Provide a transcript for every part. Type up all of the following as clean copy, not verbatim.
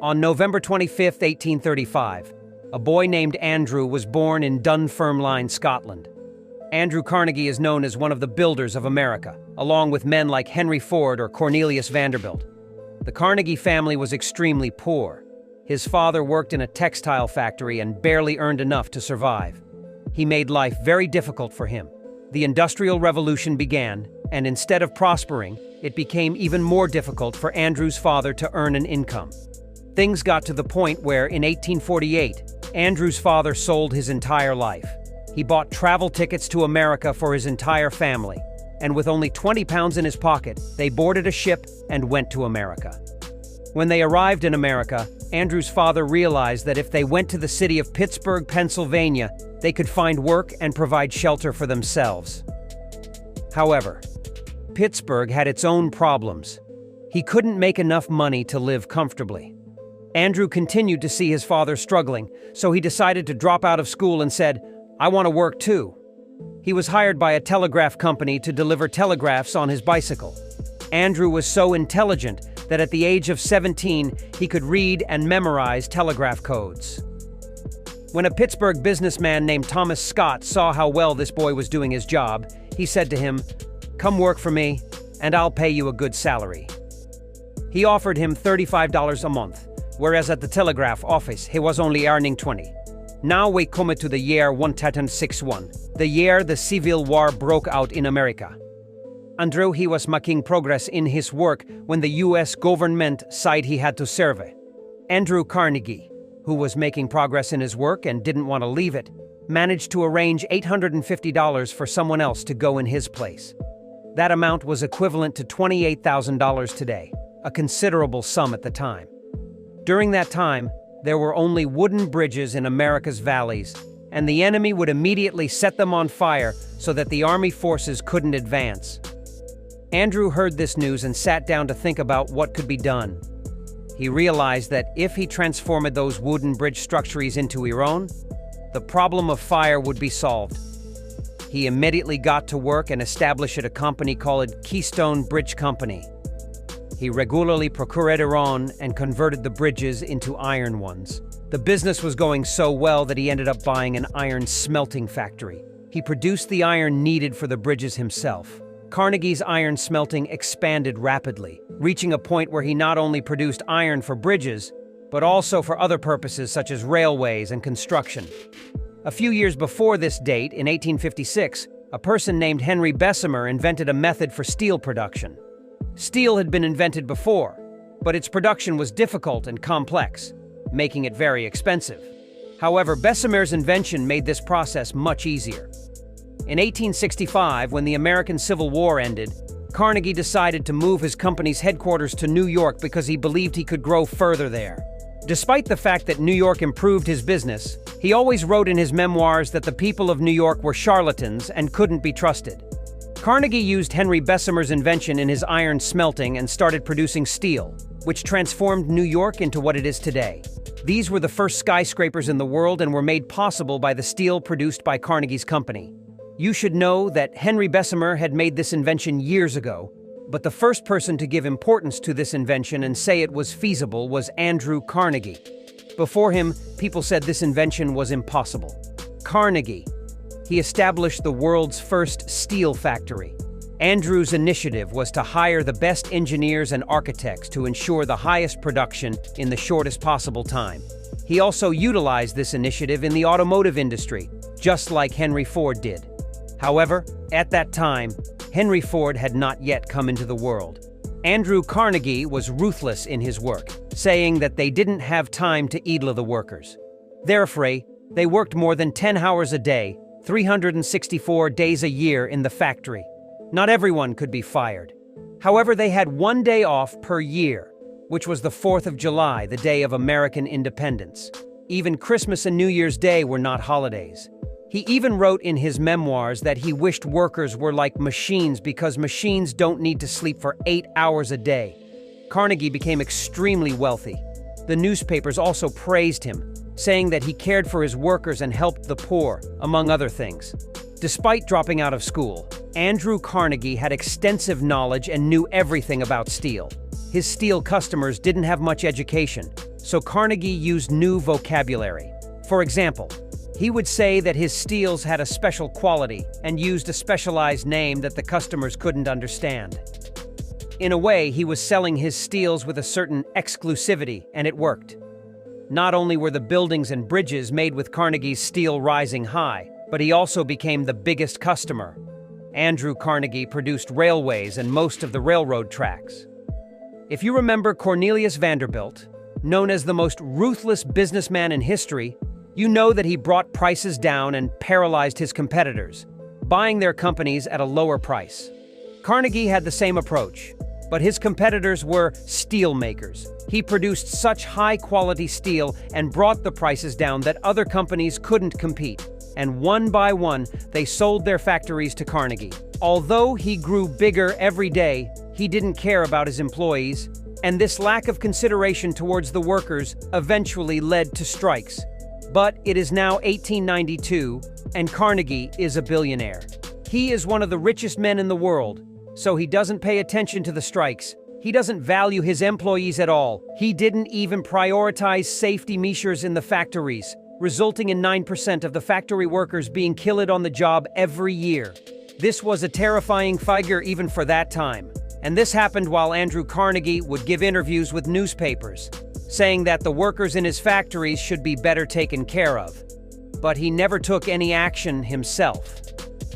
On November 25, 1835, a boy named Andrew was born in Dunfermline, Scotland. Andrew Carnegie is known as one of the builders of America, along with men like Henry Ford or Cornelius Vanderbilt. The Carnegie family was extremely poor. His father worked in a textile factory and barely earned enough to survive. He made life very difficult for him. The Industrial Revolution began, and instead of prospering, it became even more difficult for Andrew's father to earn an income. Things got to the point where, in 1848, Andrew's father sold his entire life. He bought travel tickets to America for his entire family, and with only 20 pounds in his pocket, they boarded a ship and went to America. When they arrived in America, Andrew's father realized that if they went to the city of Pittsburgh, Pennsylvania, they could find work and provide shelter for themselves. However, Pittsburgh had its own problems. He couldn't make enough money to live comfortably. Andrew continued to see his father struggling, so he decided to drop out of school and said, "I want to work too." He was hired by a telegraph company to deliver telegraphs on his bicycle. Andrew was so intelligent that at the age of 17, he could read and memorize telegraph codes. When a Pittsburgh businessman named Thomas Scott saw how well this boy was doing his job, he said to him, "Come work for me, and I'll pay you a good salary." He offered him $35 a month, whereas at the telegraph office he was only earning 20. Now we come to the year 1861, the year the Civil War broke out in America. Andrew, he was making progress in his work when the US government said he had to serve. Andrew Carnegie, who was making progress in his work and didn't want to leave it, managed to arrange $850 for someone else to go in his place. That amount was equivalent to $28,000 today, a considerable sum at the time. During that time, there were only wooden bridges in America's valleys, and the enemy would immediately set them on fire so that the army forces couldn't advance. Andrew heard this news and sat down to think about what could be done. He realized that if he transformed those wooden bridge structures into Iran, the problem of fire would be solved. He immediately got to work and established a company called Keystone Bridge Company. He regularly procured iron and converted the bridges into iron ones. The business was going so well that he ended up buying an iron smelting factory. He produced the iron needed for the bridges himself. Carnegie's iron smelting expanded rapidly, reaching a point where he not only produced iron for bridges, but also for other purposes such as railways and construction. A few years before this date, in 1856, a person named Henry Bessemer invented a method for steel production. Steel had been invented before, but its production was difficult and complex, making it very expensive. However, Bessemer's invention made this process much easier. In 1865, when the American Civil War ended, Carnegie decided to move his company's headquarters to New York because he believed he could grow further there. Despite the fact that New York improved his business, he always wrote in his memoirs that the people of New York were charlatans and couldn't be trusted. Carnegie used Henry Bessemer's invention in his iron smelting and started producing steel, which transformed New York into what it is today. These were the first skyscrapers in the world and were made possible by the steel produced by Carnegie's company. You should know that Henry Bessemer had made this invention years ago, but the first person to give importance to this invention and say it was feasible was Andrew Carnegie. Before him, people said this invention was impossible. Carnegie, he established the world's first steel factory. Andrew's initiative was to hire the best engineers and architects to ensure the highest production in the shortest possible time. He also utilized this initiative in the automotive industry, just like Henry Ford did. However, at that time, Henry Ford had not yet come into the world. Andrew Carnegie was ruthless in his work, saying that they didn't have time to idle the workers. Therefore, they worked more than 10 hours a day, 364 days a year in the factory. Not everyone could be fired. However, they had one day off per year, which was the 4th of July, the day of American independence. Even Christmas and New Year's Day were not holidays. He even wrote in his memoirs that he wished workers were like machines because machines don't need to sleep for 8 hours a day. Carnegie became extremely wealthy. The newspapers also praised him, saying that he cared for his workers and helped the poor, among other things. Despite dropping out of school, Andrew Carnegie had extensive knowledge and knew everything about steel. His steel customers didn't have much education, so Carnegie used new vocabulary. For example, he would say that his steels had a special quality and used a specialized name that the customers couldn't understand. In a way, he was selling his steels with a certain exclusivity, and it worked. Not only were the buildings and bridges made with Carnegie's steel rising high, but he also became the biggest customer. Andrew Carnegie produced railways and most of the railroad tracks. If you remember Cornelius Vanderbilt, known as the most ruthless businessman in history, you know that he brought prices down and paralyzed his competitors, buying their companies at a lower price. Carnegie had the same approach, but his competitors were steel makers. He produced such high-quality steel and brought the prices down that other companies couldn't compete. And one by one, they sold their factories to Carnegie. Although he grew bigger every day, he didn't care about his employees, and this lack of consideration towards the workers eventually led to strikes. But it is now 1892, and Carnegie is a billionaire. He is one of the richest men in the world, so he doesn't pay attention to the strikes. He doesn't value his employees at all. He didn't even prioritize safety measures in the factories, resulting in 9% of the factory workers being killed on the job every year. This was a terrifying figure even for that time. And this happened while Andrew Carnegie would give interviews with newspapers, saying that the workers in his factories should be better taken care of. But he never took any action himself.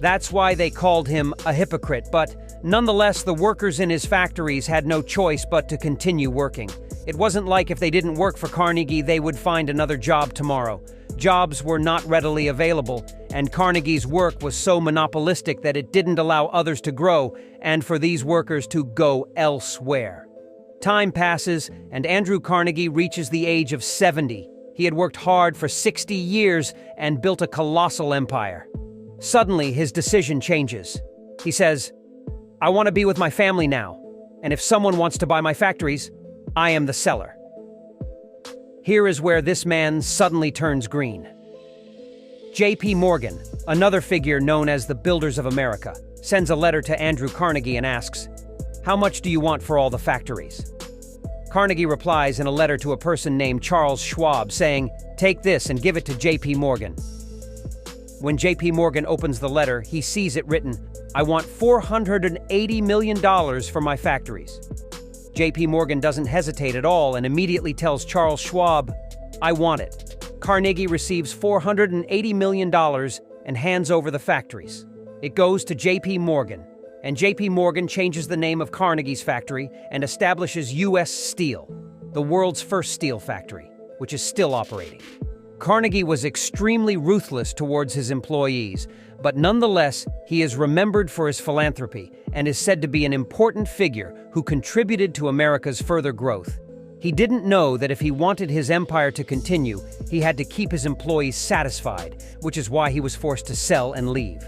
That's why they called him a hypocrite, but nonetheless, the workers in his factories had no choice but to continue working. It wasn't like if they didn't work for Carnegie, they would find another job tomorrow. Jobs were not readily available, and Carnegie's work was so monopolistic that it didn't allow others to grow and for these workers to go elsewhere. Time passes, and Andrew Carnegie reaches the age of 70. He had worked hard for 60 years and built a colossal empire. Suddenly, his decision changes. He says, "I want to be with my family now, and if someone wants to buy my factories, I am the seller." Here is where this man suddenly turns green. J.P. Morgan, another figure known as the Builders of America, sends a letter to Andrew Carnegie and asks, "How much do you want for all the factories?" Carnegie replies in a letter to a person named Charles Schwab saying, "Take this and give it to J.P. Morgan." When J.P. Morgan opens the letter, he sees it written, "I want $480 million for my factories." J.P. Morgan doesn't hesitate at all and immediately tells Charles Schwab, "I want it." Carnegie receives $480 million and hands over the factories. It goes to J.P. Morgan, and J.P. Morgan changes the name of Carnegie's factory and establishes U.S. Steel, the world's first steel factory, which is still operating. Carnegie was extremely ruthless towards his employees, but nonetheless, he is remembered for his philanthropy and is said to be an important figure who contributed to America's further growth. He didn't know that if he wanted his empire to continue, he had to keep his employees satisfied, which is why he was forced to sell and leave.